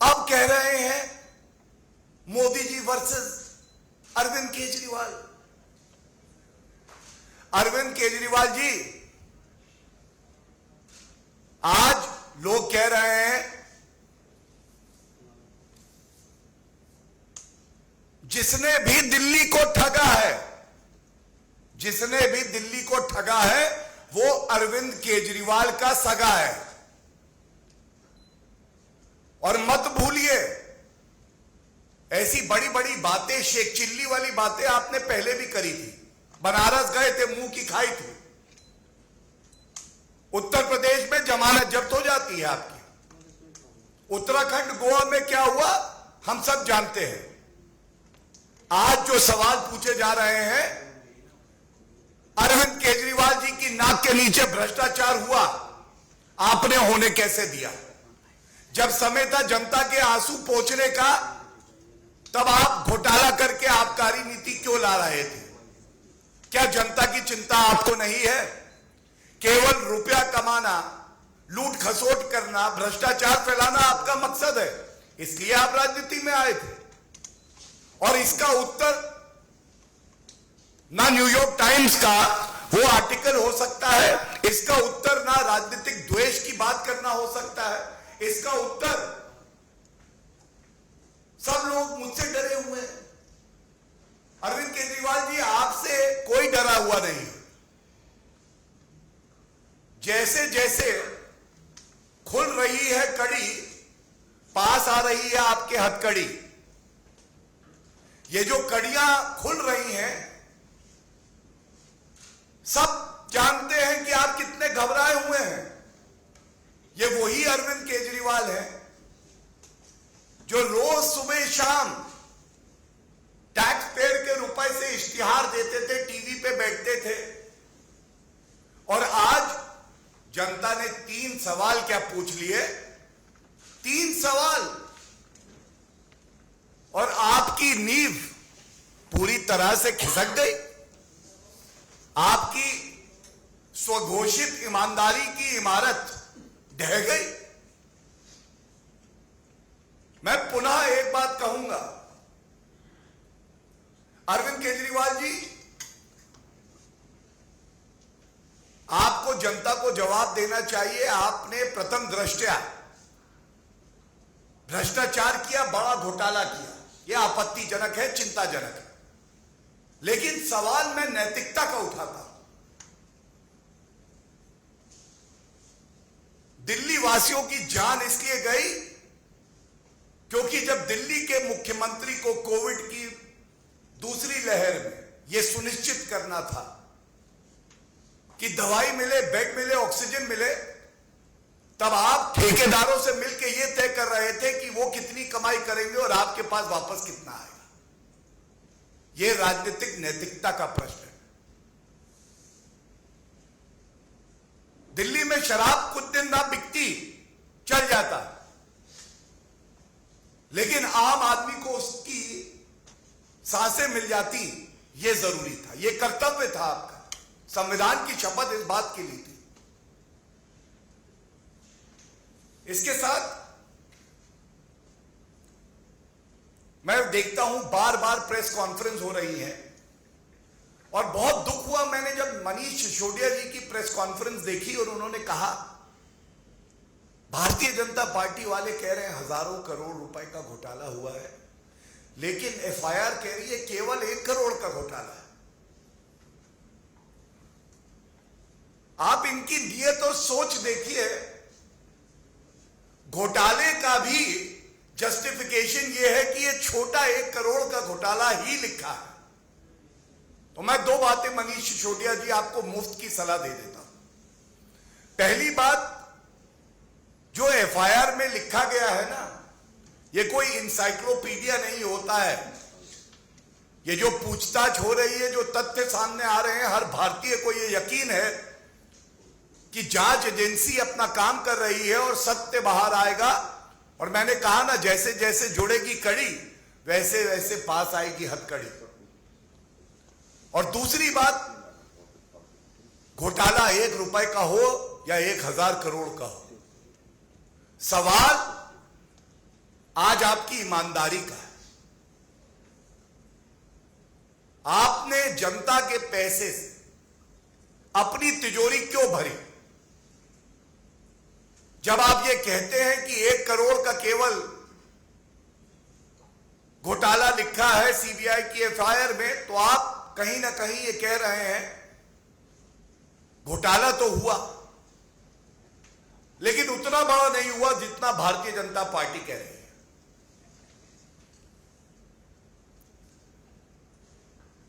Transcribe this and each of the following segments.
अब कह रहे हैं मोदी जी वर्सेस अरविंद केजरीवाल। अरविंद केजरीवाल जी, आज लोग कह रहे हैं जिसने भी दिल्ली को ठगा है, जिसने भी दिल्ली को ठगा है वो अरविंद केजरीवाल का सगा है। और मत भूलिए, ऐसी बड़ी बड़ी बातें, शेख चिल्ली वाली बातें आपने पहले भी करी थी। बनारस गए थे, मुंह की खाई थी। उत्तर प्रदेश में जमानत जब्त हो जाती है आपकी। उत्तराखंड, गोवा में क्या हुआ हम सब जानते हैं। आज जो सवाल पूछे जा रहे हैं, अरविंद केजरीवाल जी की नाक के नीचे भ्रष्टाचार हुआ, आपने होने कैसे दिया? जब समय था जनता के आंसू पोंछने का, तब आप घोटाला करके आबकारी नीति क्यों ला रहे थे? क्या जनता की चिंता आपको नहीं है? केवल रुपया कमाना, लूट खसोट करना, भ्रष्टाचार फैलाना आपका मकसद है, इसलिए आप राजनीति में आए थे। और इसका उत्तर ना न्यूयॉर्क टाइम्स का वो आर्टिकल हो सकता है, इसका उत्तर ना राजनीतिक द्वेष की बात करना हो सकता है, इसका उत्तर सब लोग मुझसे डरे हुए हैं। अरविंद केजरीवाल जी, आपसे कोई डरा हुआ नहीं। जैसे जैसे खुल रही है कड़ी, पास आ रही है आपके हथकड़ी। ये जो कड़ियां खुल रही हैं, सब जानते हैं कि आप कितने घबराए हुए हैं। ये वही अरविंद केजरीवाल है जो रोज सुबह शाम टैक्स पेयर के रुपए से इश्तिहार देते थे, टीवी पे बैठते थे। और आज जनता ने 3 सवाल क्या पूछ लिए? 3 सवाल, और आपकी नींव पूरी तरह से खिसक गई। आपकी स्वघोषित ईमानदारी की इमारत ढह गई। मैं पुनः एक बात कहूंगा, अरविंद केजरीवाल जी, आपको जनता को जवाब देना चाहिए। आपने प्रथम दृष्टया भ्रष्टाचार किया, बड़ा घोटाला किया, यह आपत्तिजनक है, चिंताजनक है। लेकिन सवाल मैं नैतिकता का उठाता हूं। दिल्ली वासियों की जान इसलिए गई क्योंकि जब दिल्ली के मुख्यमंत्री को कोविड की दूसरी लहर में यह सुनिश्चित करना था कि दवाई मिले, बेड मिले, ऑक्सीजन मिले, तब आप ठेकेदारों से मिलकर यह तय कर रहे थे कि वो कितनी कमाई करेंगे और आपके पास वापस कितना आएगा। यह राजनीतिक नैतिकता का प्रश्न है। दिल्ली में शराब कुछ दिन ना बिकती, चल जाता, लेकिन आम आदमी को उसकी सांसें मिल जाती, यह जरूरी था, यह कर्तव्य था आपका। संविधान की शपथ इस बात की ली थी। इसके साथ मैं देखता हूं बार बार प्रेस कॉन्फ्रेंस हो रही है, और बहुत दुख हुआ मैंने जब मनीष सिसोदिया जी की प्रेस कॉन्फ्रेंस देखी और उन्होंने कहा भारतीय जनता पार्टी वाले कह रहे हैं हजारों करोड़ रुपए का घोटाला हुआ है, लेकिन एफआईआर कह रही है केवल 1 करोड़ का घोटाला है। आप इनकी नीयत और सोच देखिए। घोटाले का भी जस्टिफिकेशन यह है कि यह छोटा 1 करोड़ का घोटाला ही लिखा है। तो मैं 2 बातें मनीष सिसोदिया जी आपको मुफ्त की सलाह दे देता हूं। पहली बात, जो एफआईआर में लिखा गया है ना, यह कोई इंसाइक्लोपीडिया नहीं होता है। यह जो पूछताछ हो रही है, जो तथ्य सामने आ रहे हैं, हर भारतीय को यह यकीन है कि जांच एजेंसी अपना काम कर रही है और सत्य बाहर आएगा। और मैंने कहा ना, जैसे जैसे जुड़ेगी कड़ी, वैसे वैसे पास आएगी हथकड़ी। और दूसरी बात, घोटाला 1 रुपए का हो या 1000 करोड़ का हो, सवाल आज आपकी ईमानदारी का है। आपने जनता के पैसे से अपनी तिजोरी क्यों भरी? जब आप ये कहते हैं कि 1 करोड़ का केवल घोटाला लिखा है सीबीआई की एफआईआर में, तो आप कहीं ना कहीं ये कह रहे हैं घोटाला तो हुआ, लेकिन उतना बड़ा नहीं हुआ जितना भारतीय जनता पार्टी कह रही है।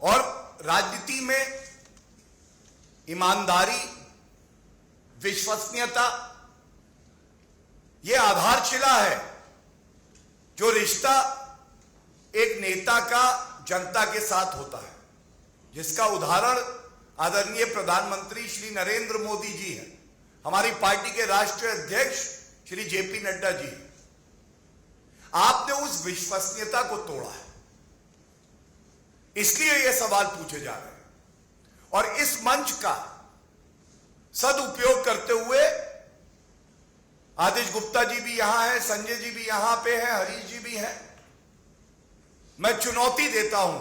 और राजनीति में ईमानदारी, विश्वसनीयता यह आधारशिला है जो रिश्ता एक नेता का जनता के साथ होता है, जिसका उदाहरण आदरणीय प्रधानमंत्री श्री नरेंद्र मोदी जी हैं, हमारी पार्टी के राष्ट्रीय अध्यक्ष श्री जेपी नड्डा जी। आपने उस विश्वसनीयता को तोड़ा है, इसलिए यह सवाल पूछे जा रहे हैं। और इस मंच का सदुपयोग करते हुए आदित्य गुप्ता जी भी यहां हैं, संजय जी भी यहां पे हैं, हरीश जी भी हैं, मैं चुनौती देता हूं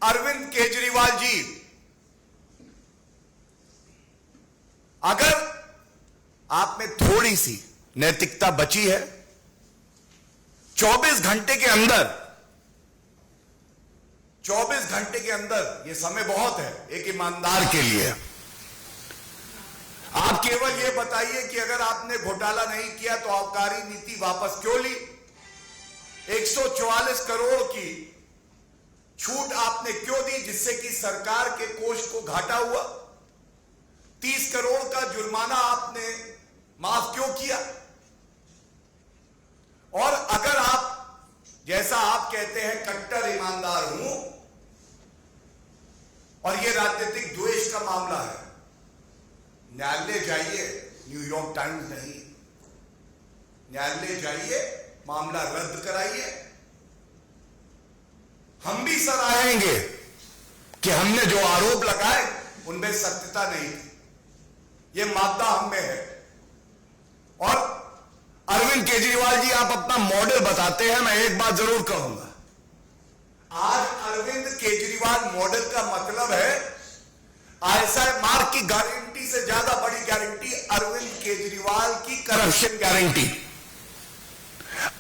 अरविंद केजरीवाल जी, अगर आप में थोड़ी सी नैतिकता बची है, 24 घंटे के अंदर, 24 घंटे के अंदर, यह समय बहुत है एक ईमानदार के लिए, आप केवल यह बताइए कि अगर आपने घोटाला नहीं किया तो आबकारी नीति वापस क्यों ली? 144 करोड़ की छूट आपने क्यों दी, जिससे कि सरकार के कोष को घाटा हुआ? 30 करोड़ का जुर्माना आपने माफ क्यों किया? और अगर आप, जैसा आप कहते हैं, कट्टर ईमानदार हूं और यह राजनीतिक द्वेष का मामला है, न्यायालय जाइए, न्यूयॉर्क टाइम्स नहीं, न्यायालय जाइए, मामला रद्द कराइए। हम भी सराहेंगे कि हमने जो आरोप लगाए उनमें सत्यता नहीं थी, यह मादा हम में है। और अरविंद केजरीवाल जी, आप अपना मॉडल बताते हैं, मैं एक बात जरूर कहूंगा, आज अरविंद केजरीवाल मॉडल का मतलब है आईएसआई मार्क की गारंटी से ज्यादा बड़ी गारंटी अरविंद केजरीवाल की करप्शन गारंटी,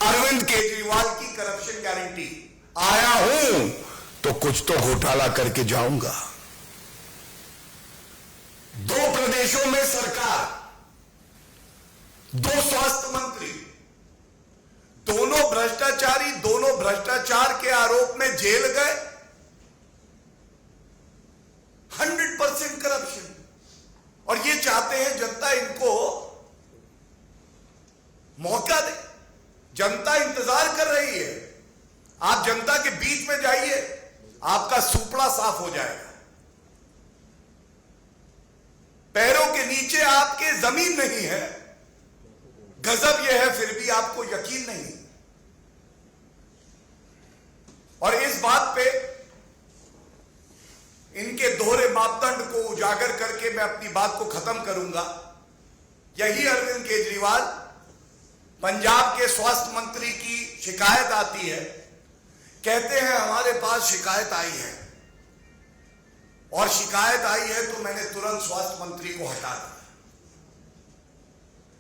अरविंद केजरीवाल की करप्शन गारंटी। आया हूं तो कुछ तो घोटाला करके जाऊंगा। 2 प्रदेशों में सरकार, 2 स्वास्थ्य मंत्री, दोनों भ्रष्टाचारी, दोनों भ्रष्टाचार के आरोप में जेल गए। 100% करप्शन। और ये चाहते हैं जनता इनको मौका दे, जनता इंतजार कर रही है। आप जनता के बीच में जाइए, आपका सुपड़ा साफ हो जाएगा। पैरों के नीचे आपके जमीन नहीं है। गजब यह है, फिर भी आपको यकीन नहीं। और इस बात पे इनके दोहरे मापदंड को उजागर करके मैं अपनी बात को खत्म करूंगा। यही अरविंद केजरीवाल, पंजाब के स्वास्थ्य मंत्री की शिकायत आती है, कहते हैं हमारे पास शिकायत आई है, और शिकायत आई है तो मैंने तुरंत स्वास्थ्य मंत्री को हटा दिया।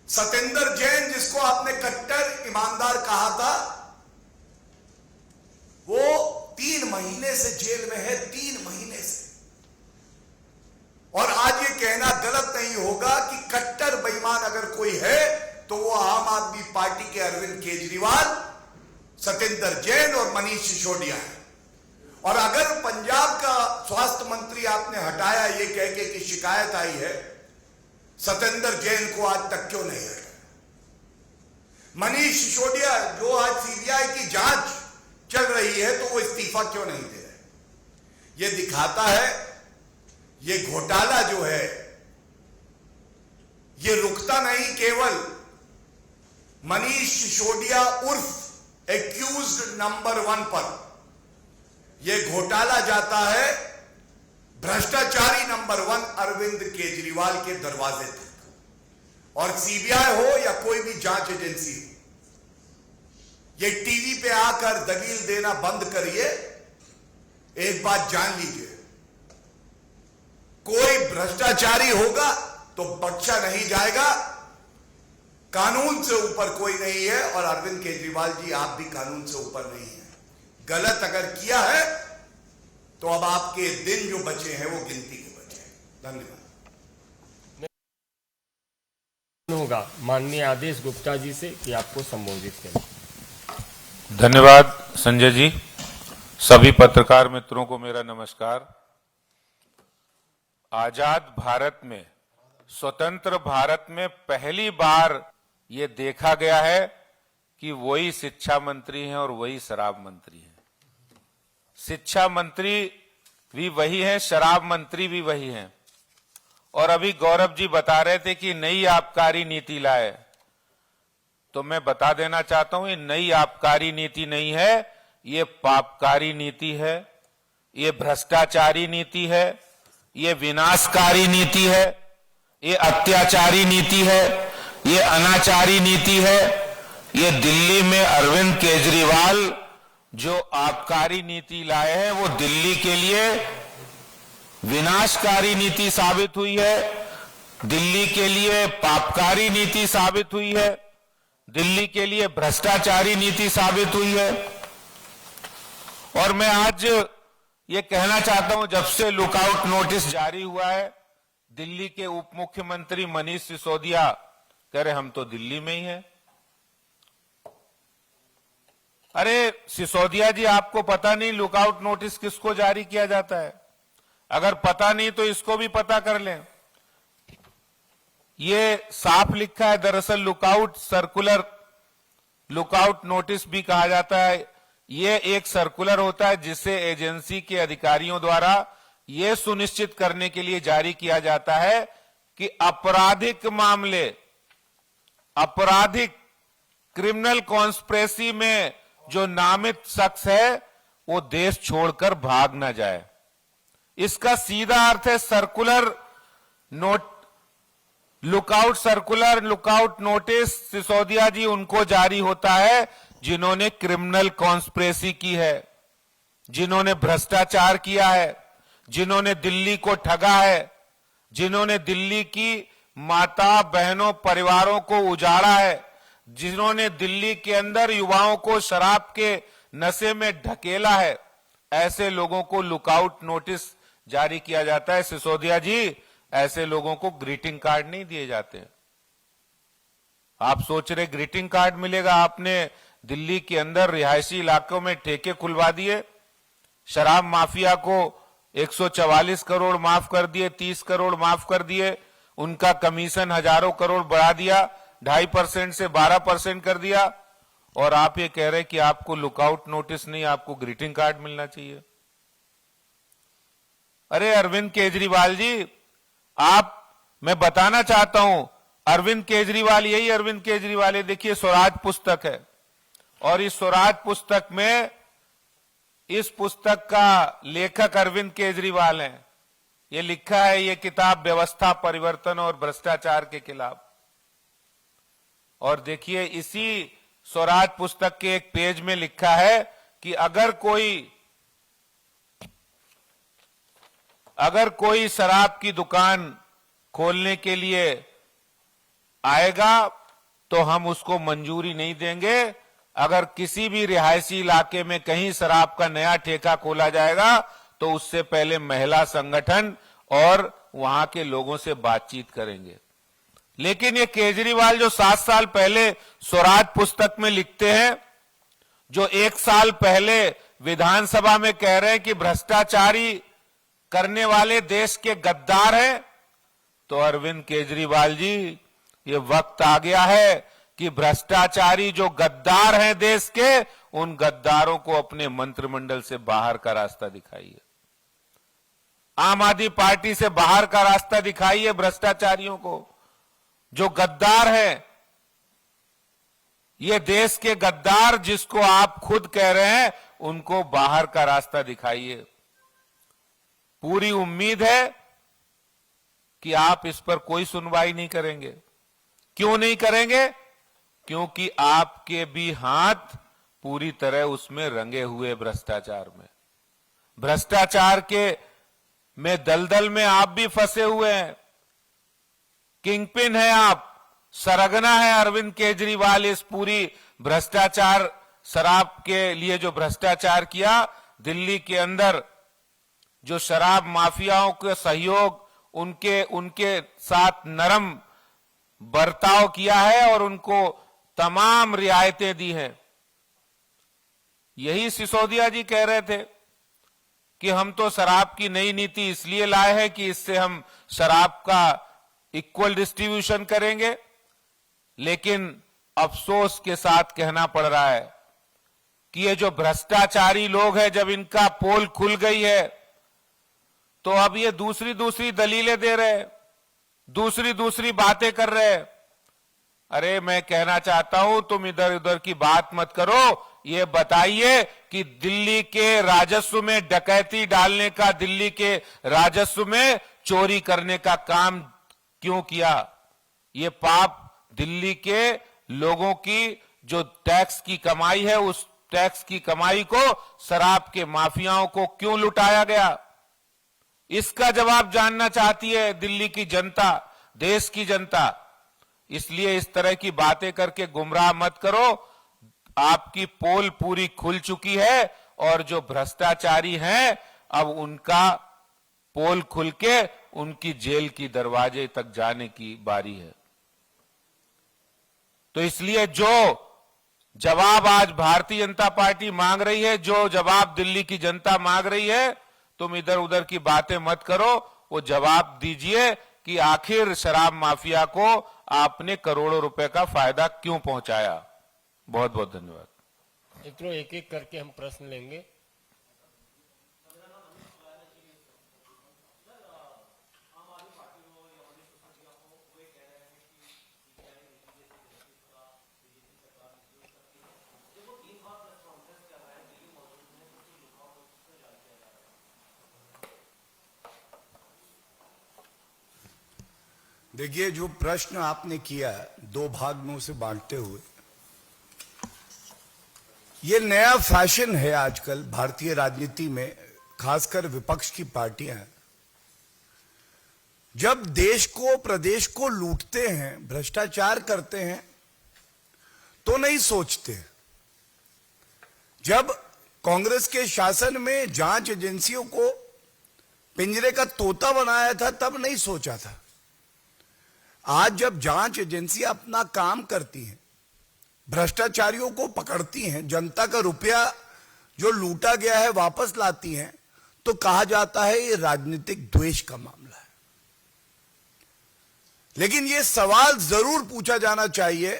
सतेंद्र जैन, जिसको आपने कट्टर ईमानदार कहा था, वो 3 महीने से जेल में है, 3 महीने से। और आज ये कहना गलत नहीं होगा कि कट्टर बेईमान अगर कोई है तो वो आम आदमी पार्टी के अरविंद केजरीवाल, सतेंद्र जैन और मनीष सिसोदिया है। और अगर पंजाब का स्वास्थ्य मंत्री आपने हटाया ये कह के कि शिकायत आई है, सतेंद्र जैन को आज तक क्यों नहीं हटाया? मनीष सिसोदिया, जो आज सीबीआई की जांच चल रही है, तो वो इस्तीफा क्यों नहीं दे रहे? ये दिखाता है ये घोटाला जो है ये रुकता नहीं केवल मनीष सिसोदिया उर्फ एक्यूज्ड नंबर 1 पर, यह घोटाला जाता है भ्रष्टाचारी नंबर 1 अरविंद केजरीवाल के दरवाजे तक। और सीबीआई हो या कोई भी जांच एजेंसी हो, ये टीवी पे आकर दलील देना बंद करिए। एक बात जान लीजिए, कोई भ्रष्टाचारी होगा तो बख्शा नहीं जाएगा। कानून से ऊपर कोई नहीं है और अरविंद केजरीवाल जी आप भी कानून से ऊपर नहीं है। गलत अगर किया है तो अब आपके दिन जो बचे हैं वो गिनती के बचे हैं। धन्यवाद। होगा माननीय आदेश गुप्ता जी से कि आपको संबोधित करें। धन्यवाद संजय जी। सभी पत्रकार मित्रों को मेरा नमस्कार। आजाद भारत में, स्वतंत्र भारत में पहली बार ये देखा गया है कि वही शिक्षा मंत्री हैं और वही शराब मंत्री हैं। शिक्षा मंत्री भी वही हैं, शराब मंत्री भी वही हैं। और अभी गौरव जी बता रहे थे कि नई आबकारी नीति लाए, तो मैं बता देना चाहता हूं ये नई आबकारी नीति नहीं है, ये पापकारी नीति है, ये भ्रष्टाचारी नीति है, ये विनाशकारी नीति है, ये अत्याचारी नीति है, ये अनाचारी नीति है। ये दिल्ली में अरविंद केजरीवाल जो आबकारी नीति लाए हैं वो दिल्ली के लिए विनाशकारी नीति साबित हुई है, दिल्ली के लिए पापकारी नीति साबित हुई है, दिल्ली के लिए भ्रष्टाचारी नीति साबित हुई है। और मैं आज ये कहना चाहता हूं, जब से लुकआउट नोटिस जारी हुआ है, दिल्ली के उप मुख्यमंत्री मनीष सिसोदिया कह रहे हम तो दिल्ली में ही हैं। अरे सिसोदिया जी, आपको पता नहीं लुकआउट नोटिस किसको जारी किया जाता है? अगर पता नहीं तो इसको भी पता कर लें। ये साफ लिखा है, दरअसल लुकआउट सर्कुलर, लुकआउट नोटिस भी कहा जाता है। ये एक सर्कुलर होता है जिसे एजेंसी के अधिकारियों द्वारा ये सुनिश्चित करने के लिए जारी किया जाता है कि आपराधिक मामले, आपराधिक क्रिमिनल कॉन्स्पिरेसी में जो नामित शख्स है वो देश छोड़कर भाग ना जाए। इसका सीधा अर्थ है circular note, lookout circular, lookout notice Sisodia ji उनको जारी होता है जिन्होंने क्रिमिनल कॉन्स्पिरेसी की है, जिन्होंने भ्रष्टाचार किया है, जिन्होंने दिल्ली को ठगा है, जिन्होंने दिल्ली की माता बहनों परिवारों को उजाड़ा है, जिन्होंने दिल्ली के अंदर युवाओं को शराब के नशे में ढकेला है। ऐसे लोगों को लुकआउट नोटिस जारी किया जाता है। सिसोदिया जी, ऐसे लोगों को ग्रीटिंग कार्ड नहीं दिए जाते। आप सोच रहे ग्रीटिंग कार्ड मिलेगा? आपने दिल्ली के अंदर रिहायशी इलाकों में ठेके खुलवा दिए, शराब माफिया को 144 करोड़ माफ कर दिए, 30 करोड़ माफ कर दिए, उनका कमीशन हजारों करोड़ बढ़ा दिया, 2.5% से 12% कर दिया, और आप ये कह रहे कि आपको लुकआउट नोटिस नहीं, आपको ग्रीटिंग कार्ड मिलना चाहिए। अरे अरविंद केजरीवाल जी, मैं बताना चाहता हूं, अरविंद केजरीवाल यही अरविंद केजरीवाल है। देखिए स्वराज पुस्तक है, और इस स्वराज पुस्तक में, इस पुस्तक का लेखक अरविंद केजरीवाल हैं। ये लिखा है, ये किताब व्यवस्था परिवर्तन और भ्रष्टाचार के खिलाफ। और देखिए इसी स्वराज पुस्तक के एक पेज में लिखा है कि अगर कोई शराब की दुकान खोलने के लिए आएगा तो हम उसको मंजूरी नहीं देंगे। अगर किसी भी रिहायशी इलाके में कहीं शराब का नया ठेका खोला जाएगा तो उससे पहले महिला संगठन और वहां के लोगों से बातचीत करेंगे। लेकिन ये केजरीवाल जो 7 साल पहले स्वराज पुस्तक में लिखते हैं, जो 1 साल पहले विधानसभा में कह रहे हैं कि भ्रष्टाचारी करने वाले देश के गद्दार हैं, तो अरविंद केजरीवाल जी, ये वक्त आ गया है कि भ्रष्टाचारी जो गद्दार हैं देश के, उन गद्दारों को अपने मंत्रिमंडल से बाहर का रास्ता दिखाइए। आम आदमी पार्टी से बाहर का रास्ता दिखाइए भ्रष्टाचारियों को। जो गद्दार हैं, ये देश के गद्दार जिसको आप खुद कह रहे हैं, उनको बाहर का रास्ता दिखाइए। पूरी उम्मीद है कि आप इस पर कोई सुनवाई नहीं करेंगे। क्यों नहीं करेंगे? क्योंकि आपके भी हाथ पूरी तरह उसमें रंगे हुए भ्रष्टाचार में, भ्रष्टाचार के में दलदल में आप भी फंसे हुए हैं। किंगपिन है आप, सरगना है अरविंद केजरीवाल इस पूरी भ्रष्टाचार, शराब के लिए जो भ्रष्टाचार किया दिल्ली के अंदर, जो शराब माफियाओं के सहयोग, उनके साथ नरम बर्ताव किया है और उनको तमाम रियायतें दी हैं। यही सिसोदिया जी कह रहे थे कि हम तो शराब की नई नीति इसलिए लाए हैं कि इससे हम शराब का इक्वल डिस्ट्रीब्यूशन करेंगे, लेकिन अफसोस के साथ कहना पड़ रहा है कि ये जो भ्रष्टाचारी लोग हैं, जब इनका पोल खुल गई है तो अब ये दूसरी दलीलें दे रहे हैं, दूसरी बातें कर रहे हैं। अरे मैं कहना चाहता हूं, तुम इधर उधर की बात मत करो, ये बताइए कि दिल्ली के राजस्व में डकैती डालने का, दिल्ली के राजस्व में चोरी करने का काम क्यों किया? ये पाप दिल्ली के लोगों की जो टैक्स की कमाई है, उस टैक्स की कमाई को शराब के माफियाओं को क्यों लुटाया गया? इसका जवाब जानना चाहती है दिल्ली की जनता, देश की जनता। इसलिए इस तरह की बातें करके गुमराह मत करो। आपकी पोल पूरी खुल चुकी है और जो भ्रष्टाचारी हैं अब उनका पोल खुल के उनकी जेल की दरवाजे तक जाने की बारी है। तो इसलिए जो जवाब आज भारतीय जनता पार्टी मांग रही है, जो जवाब दिल्ली की जनता मांग रही है, तुम इधर उधर की बातें मत करो, वो जवाब दीजिए कि आखिर शराब माफिया को आपने करोड़ों रुपए का फायदा क्यों पहुंचाया। बहुत बहुत धन्यवाद। मित्रों, एक एक करके हम प्रश्न लेंगे। देखिए, जो प्रश्न आपने किया दो भाग में उसे बांटते हुए, ये नया फैशन है आजकल भारतीय राजनीति में, खासकर विपक्ष की पार्टियां जब देश को, प्रदेश को लूटते हैं, भ्रष्टाचार करते हैं तो नहीं सोचते। जब कांग्रेस के शासन में जांच एजेंसियों को पिंजरे का तोता बनाया था तब नहीं सोचा था। आज जब जांच एजेंसियां अपना काम करती हैं, भ्रष्टाचारियों को पकड़ती हैं, जनता का रुपया जो लूटा गया है वापस लाती हैं, तो कहा जाता है ये राजनीतिक द्वेष का मामला है। लेकिन ये सवाल जरूर पूछा जाना चाहिए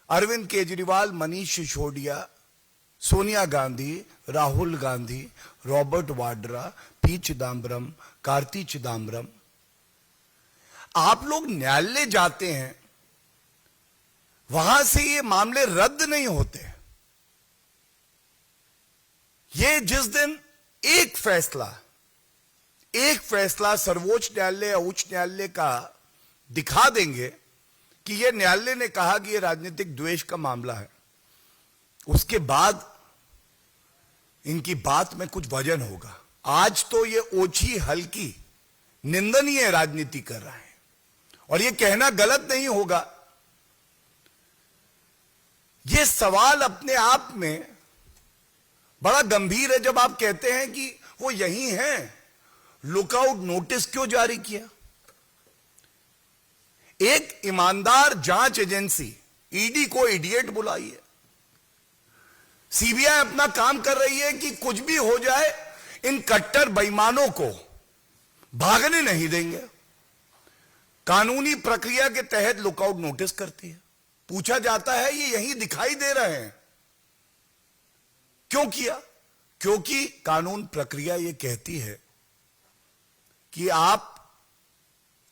अरविंद केजरीवाल, मनीष सिसोदिया, सोनिया गांधी, राहुल गांधी, रॉबर्ट वाड्रा, पी चिदम्बरम, कार्ति चिदम्बरम, आप लोग न्यायालय जाते हैं, वहां से ये मामले रद्द नहीं होते। ये जिस दिन एक फैसला सर्वोच्च न्यायालय या उच्च न्यायालय का दिखा देंगे कि ये न्यायालय ने कहा कि ये राजनीतिक द्वेष का मामला है, उसके बाद इनकी बात में कुछ वजन होगा। आज तो ये ओछी हल्की निंदनीय राजनीति कर रहा है और ये कहना गलत नहीं होगा। ये सवाल अपने आप में बड़ा गंभीर है जब आप कहते हैं कि वो यही हैं, लुकआउट नोटिस क्यों जारी किया? एक ईमानदार जांच एजेंसी ईडी को इडियट बुलाई है, सीबीआई अपना काम कर रही है कि कुछ भी हो जाए इन कट्टर बेईमानों को भागने नहीं देंगे। कानूनी प्रक्रिया के तहत लुकआउट नोटिस करती है। पूछा जाता है ये यहीं दिखाई दे रहे हैं, क्यों किया? क्योंकि कानून प्रक्रिया ये कहती है कि आप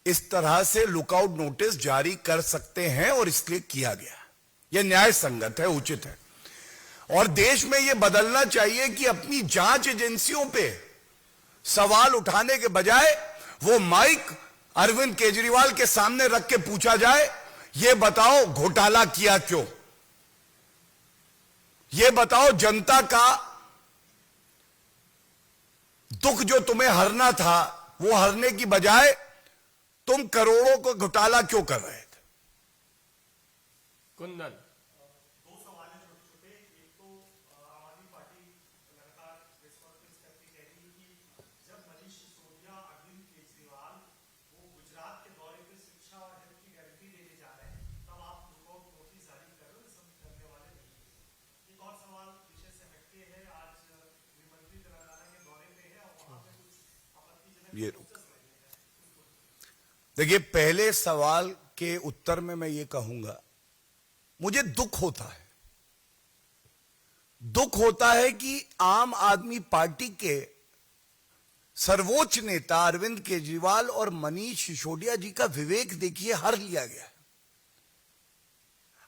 इस तरह से लुकआउट नोटिस जारी कर सकते हैं और इसलिए किया गया। यह न्याय संगत है, उचित है। और देश में यह बदलना चाहिए कि अपनी जांच एजेंसियों पे सवाल उठाने के बजाय वो माइक अरविंद केजरीवाल के सामने रख के पूछा जाए, ये बताओ घोटाला किया क्यों? ये बताओ, जनता का दुख जो तुम्हें हरना था, वो हरने की बजाय तुम करोड़ों का घोटाला क्यों कर रहे थे? कुंदन। ये रुक, देखिए, पहले सवाल के उत्तर में मैं ये कहूंगा, मुझे दुख होता है कि आम आदमी पार्टी के सर्वोच्च नेता अरविंद केजरीवाल और मनीष सिसोदिया जी का विवेक देखिए हर लिया गया है।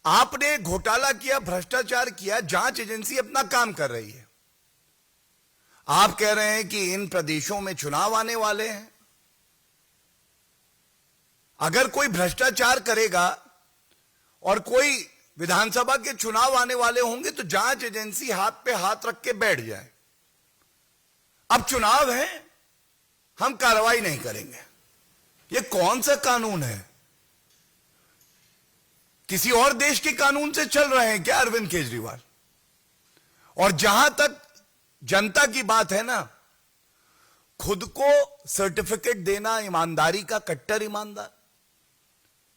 आपने घोटाला किया, भ्रष्टाचार किया, जांच एजेंसी अपना काम कर रही है। आप कह रहे हैं कि इन प्रदेशों में चुनाव आने वाले हैं, अगर कोई भ्रष्टाचार करेगा और कोई विधानसभा के चुनाव आने वाले होंगे तो जांच एजेंसी हाथ पे हाथ रख के बैठ जाए। अब चुनाव है, हम कार्रवाई नहीं करेंगे। ये कौन सा कानून है? किसी और देश के कानून से चल रहे हैं क्या अरविंद केजरीवाल? और जहां तक जनता की बात है ना, खुद को सर्टिफिकेट देना ईमानदारी का, कट्टर ईमानदार।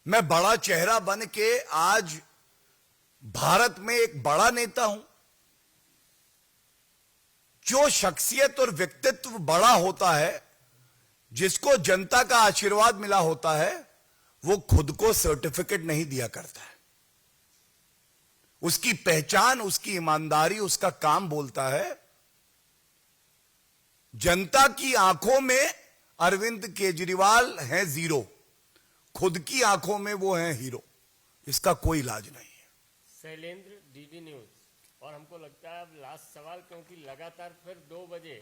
मैं बड़ा चेहरा बन के आज भारत में एक बड़ा नेता हूं। जो शख्सियत और व्यक्तित्व बड़ा होता है, जिसको जनता का आशीर्वाद मिला होता है, वो खुद को सर्टिफिकेट नहीं दिया करता है। उसकी पहचान, उसकी ईमानदारी, उसका काम बोलता है। जनता की आंखों में अरविंद केजरीवाल हैं जीरो, खुद की आंखों में वो हैं हीरो। इसका कोई इलाज नहीं है। Shailendra, DD news. और हमको लगता है अब लास्ट सवाल, क्योंकि लगातार फिर 2 बजे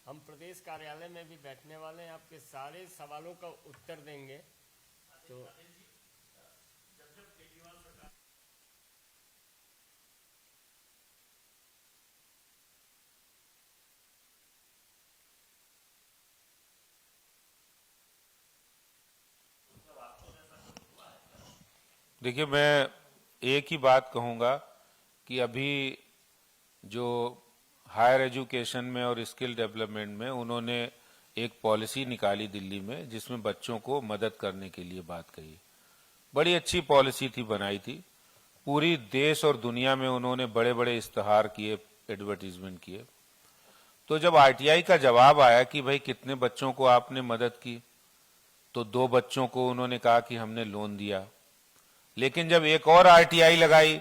हम प्रदेश कार्यालय में भी बैठने वाले हैं, आपके सारे सवालों का उत्तर देंगे। तो देखिए, मैं एक ही बात कहूंगा कि अभी जो हायर एजुकेशन में और स्किल डेवलपमेंट में उन्होंने एक पॉलिसी निकाली दिल्ली में, जिसमें बच्चों को मदद करने के लिए बात कही। बड़ी अच्छी पॉलिसी थी, बनाई थी। पूरी देश और दुनिया में उन्होंने बड़े बड़े इश्तहार किए, एडवर्टीजमेंट किए। तो जब आरटीआई का जवाब आया कि भाई कितने बच्चों को आपने मदद की, तो 2 बच्चों को उन्होंने कहा कि हमने लोन दिया। लेकिन जब एक और आरटीआई लगाई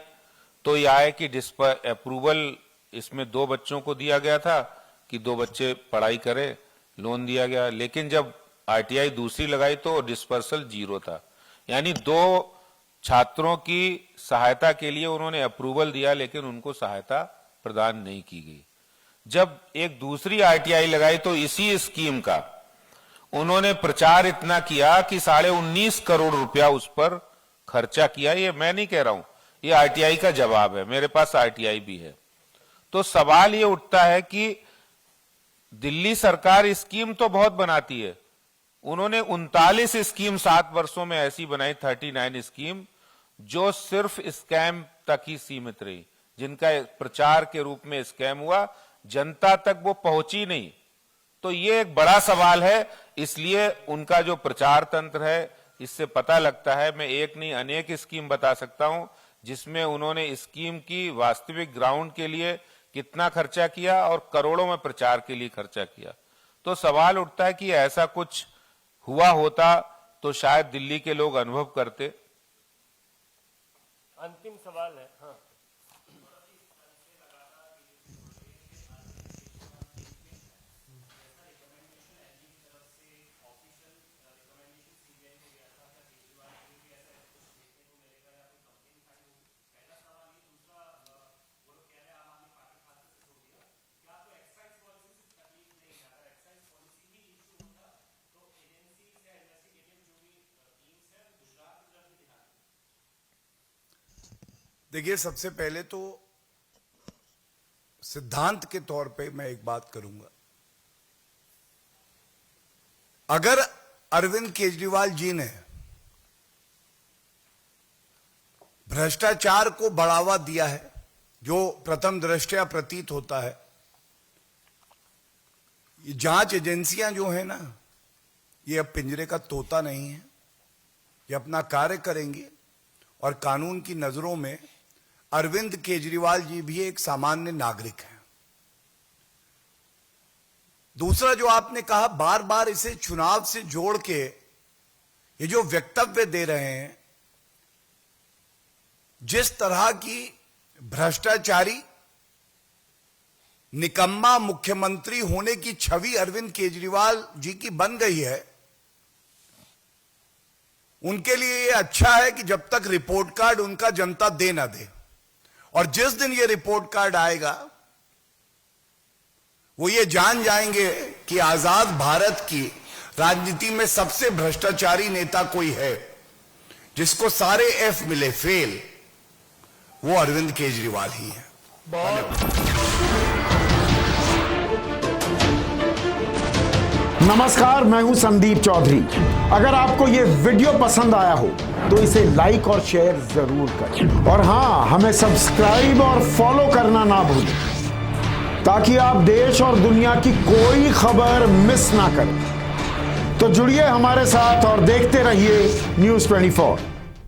तो यह आया कि अप्रूवल इसमें 2 बच्चों को दिया गया था कि 2 बच्चे पढ़ाई करें, लोन दिया गया। लेकिन जब आरटीआई दूसरी लगाई तो डिस्पर्सल 0 था, यानी 2 छात्रों की सहायता के लिए उन्होंने अप्रूवल दिया, लेकिन उनको सहायता प्रदान नहीं की गई। जब एक दूसरी आरटीआई लगाई तो इसी स्कीम का उन्होंने प्रचार इतना किया कि 19.5 करोड़ रुपया उस पर खर्चा किया। ये मैं नहीं कह रहा हूं, ये आरटीआई का जवाब है, मेरे पास आरटीआई भी है। तो सवाल ये उठता है कि दिल्ली सरकार स्कीम तो बहुत बनाती है। उन्होंने 39 स्कीम 7 वर्षों में ऐसी बनाई, 39 स्कीम, जो सिर्फ स्कैम तक ही सीमित रही, जिनका प्रचार के रूप में स्कैम हुआ, जनता तक वो पहुंची नहीं। तो ये एक बड़ा सवाल है। इसलिए उनका जो प्रचार तंत्र है, इससे पता लगता है, मैं एक नहीं अनेक स्कीम बता सकता हूं जिसमें उन्होंने स्कीम की वास्तविक ग्राउंड के लिए कितना खर्चा किया और करोड़ों में प्रचार के लिए खर्चा किया। तो सवाल उठता है कि ऐसा कुछ हुआ होता तो शायद दिल्ली के लोग अनुभव करते। अंतिम सवाल है। हाँ, देखिए, सबसे पहले तो सिद्धांत के तौर पे मैं एक बात करूंगा। अगर अरविंद केजरीवाल जी ने भ्रष्टाचार को बढ़ावा दिया है, जो प्रथम दृष्टया प्रतीत होता है, ये जांच एजेंसियां जो है ना, ये अब पिंजरे का तोता नहीं है। ये अपना कार्य करेंगे और कानून की नजरों में अरविंद केजरीवाल जी भी एक सामान्य नागरिक हैं। दूसरा जो आपने कहा, बार बार इसे चुनाव से जोड़ के ये जो वक्तव्य दे रहे हैं, जिस तरह की भ्रष्टाचारी निकम्मा मुख्यमंत्री होने की छवि अरविंद केजरीवाल जी की बन गई है, उनके लिए ये अच्छा है कि जब तक रिपोर्ट कार्ड उनका जनता दे ना दे, और जिस दिन ये रिपोर्ट कार्ड आएगा वो ये जान जाएंगे कि आजाद भारत की राजनीति में सबसे भ्रष्टाचारी नेता कोई है, जिसको सारे एफ मिले फेल, वो अरविंद केजरीवाल ही है। नमस्कार, मैं हूं संदीप चौधरी। अगर आपको ये वीडियो पसंद आया हो तो इसे लाइक और शेयर जरूर करें, और हां, हमें सब्सक्राइब और फॉलो करना ना भूलें, ताकि आप देश और दुनिया की कोई खबर मिस ना करें। तो जुड़िए हमारे साथ और देखते रहिए News 24।